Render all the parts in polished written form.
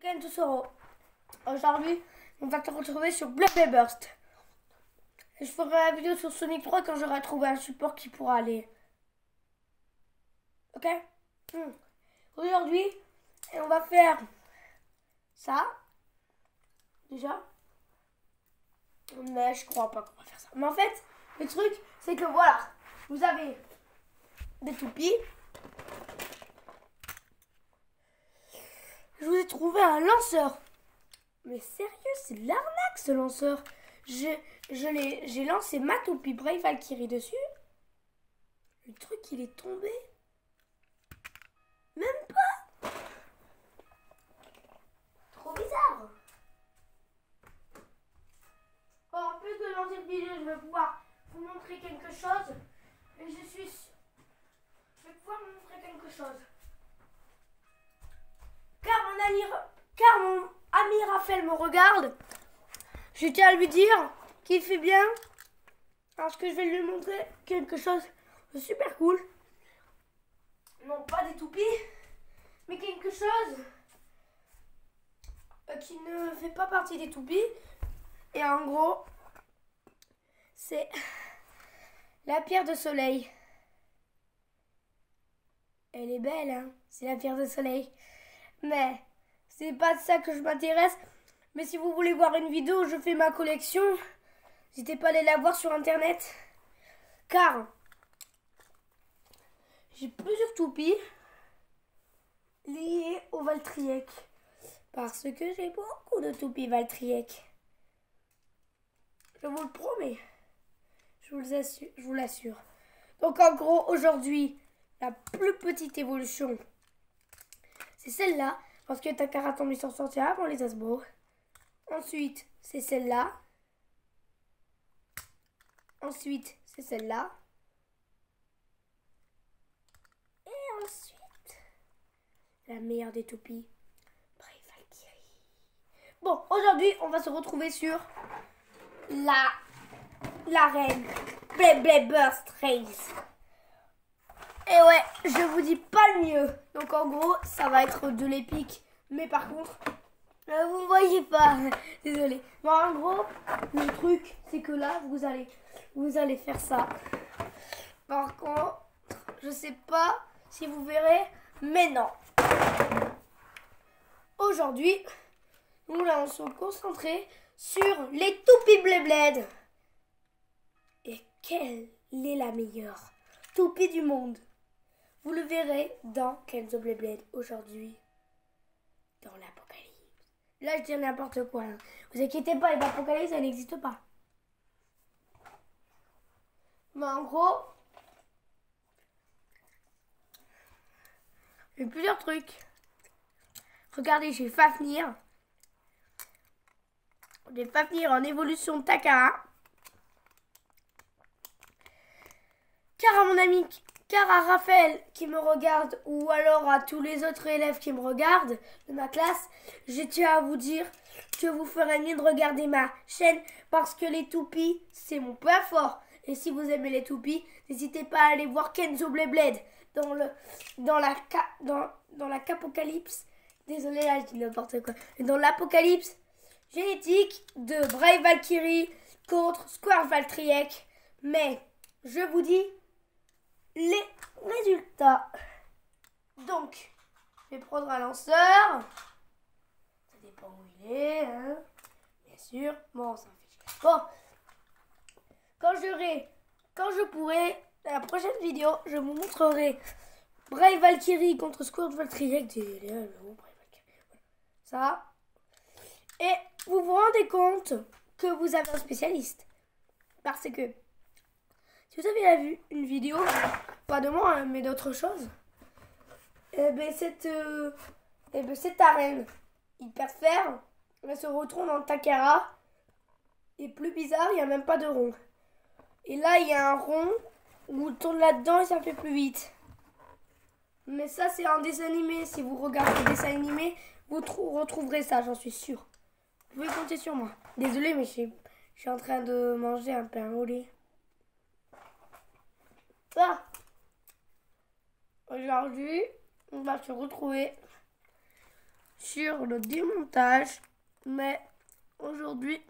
Kentosoro. Aujourd'hui, on va se retrouver sur Blabla Burst. Je ferai la vidéo sur Sonic 3 quand j'aurai trouvé un support qui pourra aller. Ok. Aujourd'hui, on va faire ça. Déjà. Mais je crois pas qu'on va faire ça. Mais en fait, le truc, c'est que voilà. Vous avez des toupies. Je vous ai trouvé un lanceur. Mais sérieux, c'est de l'arnaque ce lanceur. J'ai lancé ma toupie Brave Valkyrie dessus. Le truc, il est tombé. Même pas. Trop bizarre. Bon, en plus de lancer le vidéo, je vais pouvoir vous montrer quelque chose. Et je vais pouvoir vous montrer quelque chose. Car mon ami Raphaël me regarde. Je tiens à lui dire qu'il fait bien. Parce que je vais lui montrer quelque chose de super cool. Non, pas des toupies, mais quelque chose qui ne fait pas partie des toupies. Et en gros, c'est la pierre de soleil. Elle est belle, hein, c'est la pierre de soleil. Mais c'est pas de ça que je m'intéresse. Mais si vous voulez voir une vidéo où je fais ma collection, n'hésitez pas à aller la voir sur internet. Car j'ai plusieurs toupies liées au Valtryek. Parce que j'ai beaucoup de toupies Valtryek. Je vous le promets. Je vous l'assure. Donc en gros, aujourd'hui, la plus petite évolution, c'est celle-là. Parce que Takara tombe sur sortir avant les Asbro. Ensuite, c'est celle-là. Ensuite, c'est celle-là. Et ensuite, la meilleure des toupies, Brave Valkyrie. Bon, aujourd'hui, on va se retrouver sur l'arène Blabla Burst Race. Et ouais, je vous dis pas le mieux. Donc en gros, ça va être de l'épique. Mais par contre, vous ne voyez pas. Désolé. Bon, en gros, le truc, c'est que là, vous allez faire ça. Par contre, je sais pas si vous verrez, mais non. Aujourd'hui, nous allons se concentrer sur les toupies Beyblade. Et quelle est la meilleure toupie du monde? Vous le verrez dans Kenzo Beyblade aujourd'hui, dans l'Apocalypse. Là, je dis n'importe quoi. Hein. Vous inquiétez pas, l'Apocalypse, ça n'existe pas. Mais en gros, il y a plusieurs trucs. Regardez, j'ai Fafnir. J'ai Fafnir en évolution de Takara. Car à Raphaël qui me regarde, ou alors à tous les autres élèves qui me regardent de ma classe, je tiens à vous dire que vous ferez mieux de regarder ma chaîne parce que les toupies, c'est mon point fort. Et si vous aimez les toupies, n'hésitez pas à aller voir Kenzo Beyblade dans la Capocalypse. Désolé, là, je dis n'importe quoi. Dans l'Apocalypse génétique de Brave Valkyrie contre Square Valtryek. Mais je vous dis les résultats. Donc, je vais prendre un lanceur. Ça dépend où il est, hein. Bien sûr. Bon, ça me fait chier. Bon, quand je pourrai, dans la prochaine vidéo, je vous montrerai Brave Valkyrie contre Square Valtryek. Ça. Et vous vous rendez compte que vous avez un spécialiste. Parce que si vous avez vu une vidéo, pas de moi, hein, mais d'autres choses, cette arène hyper ferme, elle se retrouve dans le Takara. Et plus bizarre, il n'y a même pas de rond. Et là, il y a un rond où on tourne là-dedans et ça fait plus vite. Mais ça, c'est un dessin animé. Si vous regardez le dessin animé, vous retrouverez ça, j'en suis sûre. Vous pouvez compter sur moi. Désolée, mais je suis en train de manger un pain au lait. Ça. Aujourd'hui, on va se retrouver sur le démontage. Mais aujourd'hui,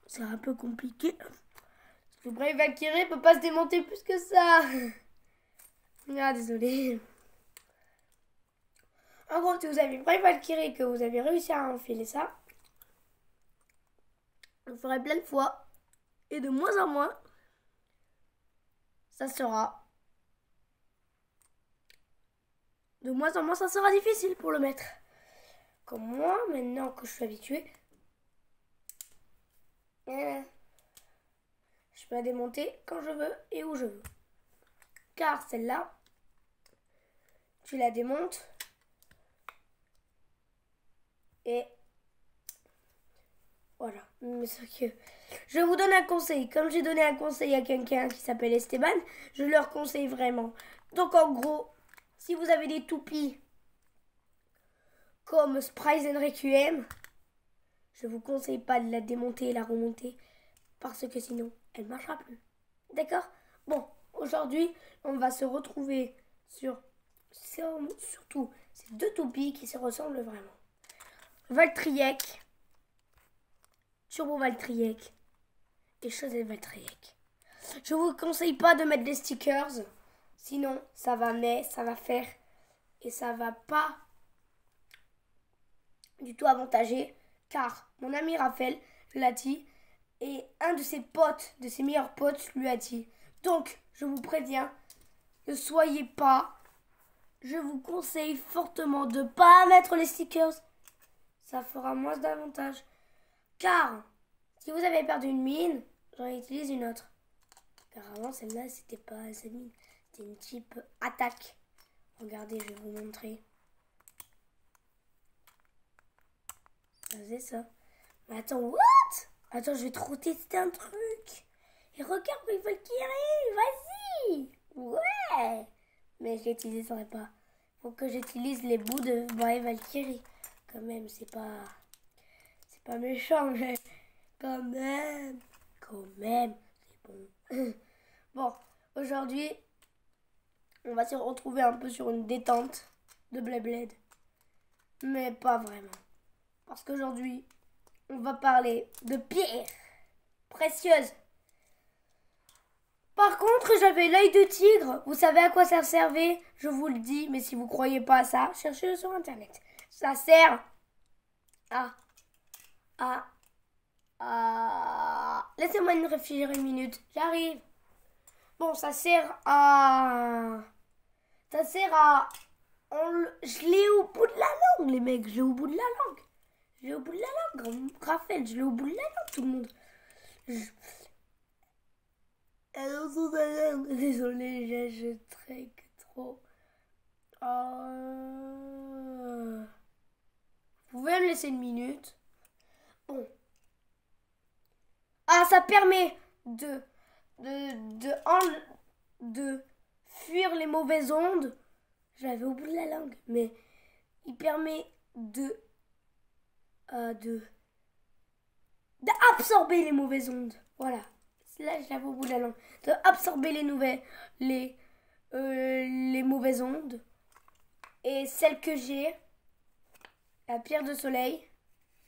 c'est un peu compliqué. Parce que Brave Valkyrie peut pas se démonter plus que ça. Ah, désolé. En gros, si vous avez Brave Valkyrie et que vous avez réussi à enfiler ça, vous le ferez plein de fois. Et de moins en moins, ça sera... De moins en moins, ça sera difficile pour le mettre. Comme moi, maintenant que je suis habituée, je peux la démonter quand je veux et où je veux. Car celle-là, tu la démontes et voilà. Mais c'est que je vous donne un conseil. Comme j'ai donné un conseil à quelqu'un qui s'appelle Esteban, je leur conseille vraiment. Donc en gros, si vous avez des toupies comme Surprise and Requiem, je vous conseille pas de la démonter et la remonter parce que sinon, elle ne marchera plus. D'accord? Bon, aujourd'hui, on va se retrouver sur surtout ces deux toupies qui se ressemblent vraiment. Valtryek, Turbo Valtryek et Chaussette Valtryek. Je vous conseille pas de mettre des stickers, sinon ça va faire et ça va pas du tout avantager, car mon ami Raphaël l'a dit et un de ses potes, de ses meilleurs potes, lui a dit. Donc, je vous préviens, ne soyez pas. Je vous conseille fortement de ne pas mettre les stickers. Ça fera moins d'avantages. Car, si vous avez perdu une mine, j'en utilise une autre. Car avant, celle-là, c'était pas cette mine. C'était une type attaque. Regardez, je vais vous montrer. Ça faisait ça. Mais attends, what? Attends, je vais trop tester un truc. Et regarde, il faut le tirer. Vas-y. Ouais. Mais je l'utiliserai pas. Faut que j'utilise les bouts de Brave Valkyrie. Quand même, c'est pas méchant, mais quand même, c'est bon. Bon, aujourd'hui, on va se retrouver un peu sur une détente de Beyblade. Mais pas vraiment. Parce qu'aujourd'hui, on va parler de pierres précieuses. Par contre, j'avais l'œil de tigre. Vous savez à quoi ça servait? Je vous le dis, mais si vous croyez pas à ça, cherchez-le sur internet. Ça sert à... Laissez-moi me réfléchir une minute. J'arrive. Bon, ça sert à... Je l'ai au bout de la langue, les mecs. Je l'ai au bout de la langue. Je l'ai au bout de la langue. Raphaël, je l'ai au bout de la langue, tout le monde. Désolé, je traque trop. Vous pouvez me laisser une minute? Bon. Ah, ça permet de fuir les mauvaises ondes. J'avais au bout de la langue, mais il permet d'absorber les mauvaises ondes. Voilà. Là, je l'avais au bout de la langue. De absorber les mauvaises ondes. Et celle que j'ai, la pierre de soleil.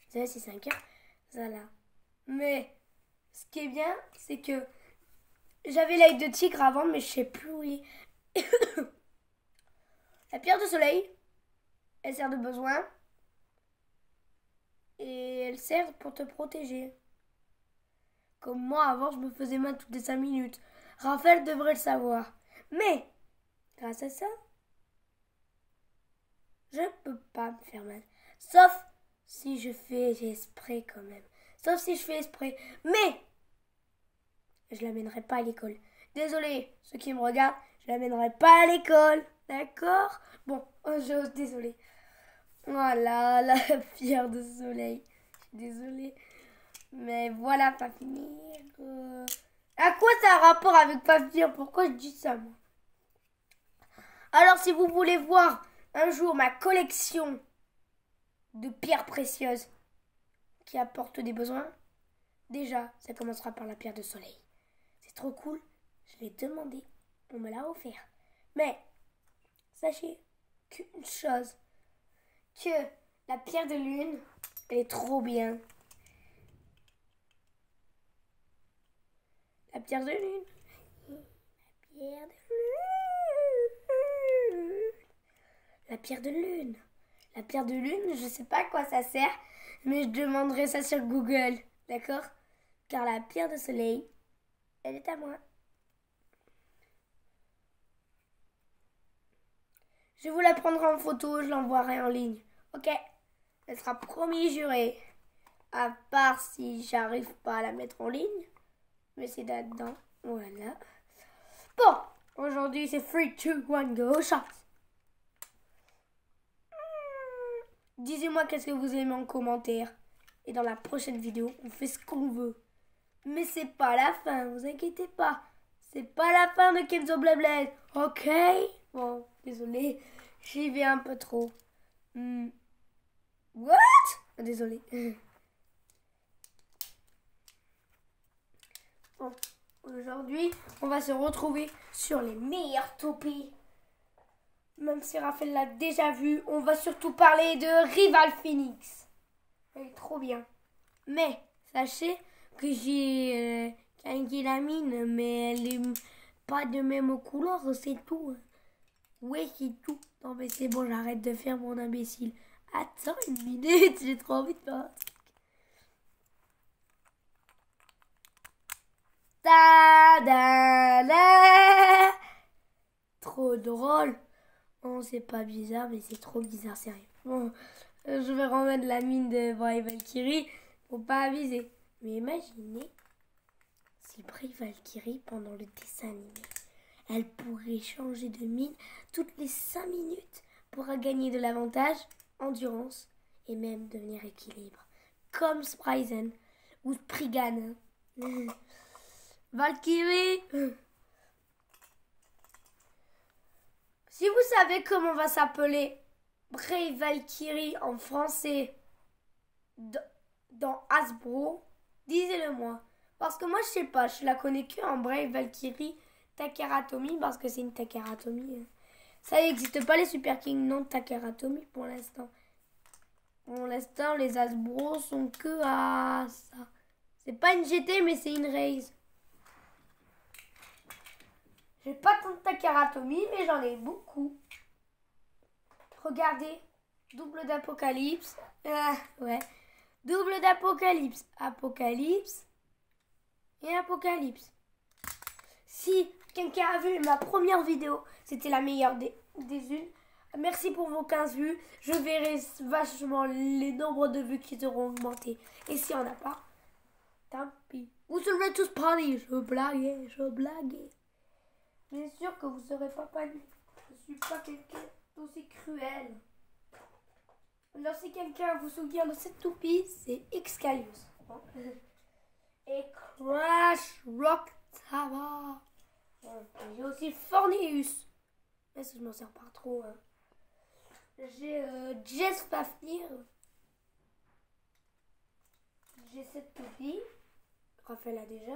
Vous savez si c'est un cœur. Voilà. Mais ce qui est bien, c'est que j'avais l'œil de tigre avant, mais je sais plus où il est. La pierre de soleil, elle sert de besoin. Et elle sert pour te protéger. Comme moi, avant, je me faisais mal toutes les 5 minutes. Raphaël devrait le savoir. Mais, grâce à ça, je peux pas me faire mal. Sauf si je fais exprès quand même. Sauf si je fais exprès. Mais, je l'amènerai pas à l'école. Désolé, ceux qui me regardent, je l'amènerai pas à l'école. D'accord? Bon, désolé. Voilà, la pierre de soleil. Je suis désolée. Mais voilà, pas finir. À quoi ça a un rapport avec pas finir? Pourquoi je dis ça, moi? Alors, si vous voulez voir un jour ma collection de pierres précieuses qui apportent des besoins, déjà, ça commencera par la pierre de soleil. C'est trop cool. Je l'ai demandé. On me l'a offert. Mais, sachez qu'une chose, que La pierre de lune, elle est trop bien. La pierre de lune. La pierre de lune. La pierre de lune. La pierre de lune, je sais pas à quoi ça sert, mais je demanderai ça sur Google, d'accord? Car la pierre de soleil, elle est à moi. Je vous la prendrai en photo, je l'envoierai en ligne. Ok? Elle sera promis juré. À part si j'arrive pas à la mettre en ligne. Mais c'est là-dedans. Voilà. Bon, aujourd'hui c'est 3, 2, 1, go, shot. Dites-moi qu'est-ce que vous aimez en commentaire. Et dans la prochaine vidéo, on fait ce qu'on veut. Mais c'est pas la fin, vous inquiétez pas. C'est pas la fin de Kenzo Blablaze. Ok? Bon, désolé. J'y vais un peu trop. What? Désolé. Bon, aujourd'hui, on va se retrouver sur les meilleures toupies. Même si Raphaël l'a déjà vu, on va surtout parler de Rival Phoenix. Elle est trop bien. Mais, sachez que j'ai gagné la mine, mais elle est pas de même couleur, c'est tout. Ouais, c'est tout. Non, mais c'est bon, j'arrête de faire mon imbécile. Attends une minute, j'ai trop envie de faire un truc. Ta-da-da. Trop drôle. Oh, c'est pas bizarre, mais c'est trop bizarre, sérieux. Bon, je vais remettre la mine de Brave Valkyrie pour pas aviser. Mais imaginez si Brave Valkyrie, pendant le dessin animé, elle pourrait changer de mine toutes les 5 minutes pour gagner de l'avantage, endurance et même devenir équilibre. Comme Spryzen ou Spriggan. Valkyrie. Si vous savez comment va s'appeler Brave Valkyrie en français dans Hasbro, disez-le moi. Parce que moi je sais pas, je la connais que en Brave Valkyrie Takara Tomy parce que c'est une Takara Tomy. Ça n'existe pas les Super King non Takara Tomy pour l'instant. Pour l'instant les Hasbro sont que à ça. C'est pas une GT mais c'est une Raze. J'ai pas tant de Takara Tomy mais j'en ai beaucoup. Regardez, double d'Apocalypse. Ouais. Double d'Apocalypse. Apocalypse. Et Apocalypse. Si quelqu'un a vu ma première vidéo, c'était la meilleure des unes. Merci pour vos 15 vues. Je verrai vachement les nombres de vues qui seront augmentés. Et si on n'a pas, tant pis. Vous serez tous panis. Je blaguais. Bien sûr que vous serez pas panis. Je suis pas quelqu'un d'aussi cruel. Alors si quelqu'un vous souvient de cette toupie, c'est Excalius. Et Crash Rock Tower. J'ai aussi Forneus. Mais ça je m'en sers pas trop. Hein. J'ai Jess Fafnir. J'ai cette toupie. Raphaël a déjà.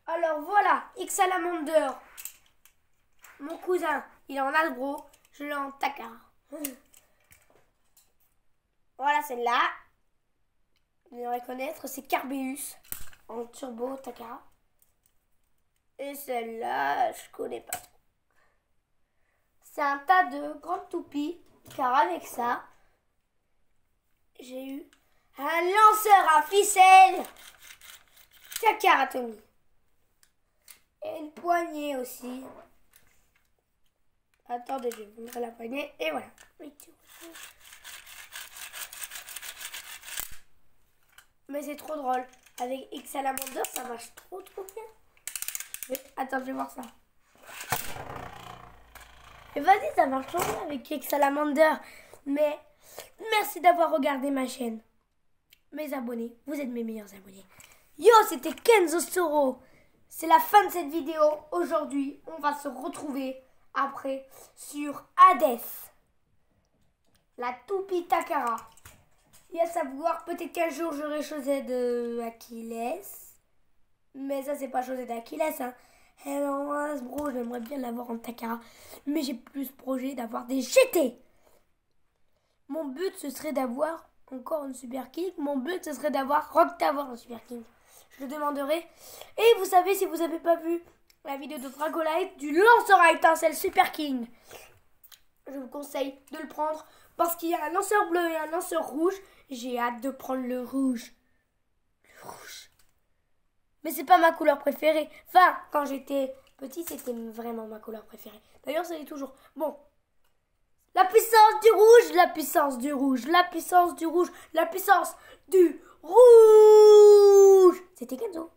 Alors voilà, X-Salamander. Mon cousin, il est en Hasbro. Je l'ai en Takara. Voilà celle-là. Vous allez reconnaître, c'est Carbeus en Turbo Takara. Et celle-là, je connais pas trop. C'est un tas de grandes toupies, car avec ça, j'ai eu un lanceur à ficelle Takara Tomy. Et une poignée aussi. Attendez, je vais vous montrer la poignée. Et voilà. Mais c'est trop drôle. Avec X-Salamander, ça marche trop bien. Mais, attends, je vais voir ça. Et vas-y, ça marche trop bien avec X-Salamander. Mais merci d'avoir regardé ma chaîne. Mes abonnés, vous êtes mes meilleurs abonnés. Yo, c'était Kenzo Soro. C'est la fin de cette vidéo. Aujourd'hui, on va se retrouver après sur Hades. La toupie Takara. Et à savoir, peut-être qu'un jour j'aurai Chaussette d'Achilles. Mais ça, c'est pas Chaussette d'Achilles. Hein. Alors, Hasbro, j'aimerais bien l'avoir en Takara. Mais j'ai plus projet d'avoir des GT. Mon but, ce serait d'avoir encore une Super King. Mon but, ce serait d'avoir Rock Tower en Super King. Je le demanderai. Et vous savez, si vous n'avez pas vu la vidéo de Dragolite du lanceur à étincelles Super King, je vous conseille de le prendre parce qu'il y a un lanceur bleu et un lanceur rouge. J'ai hâte de prendre le rouge. Le rouge. Mais c'est pas ma couleur préférée. Enfin, quand j'étais petit, c'était vraiment ma couleur préférée. D'ailleurs, ça l'est toujours. Bon. La puissance du rouge, la puissance du rouge, la puissance du rouge, la puissance du rouge. C'était Kenzo.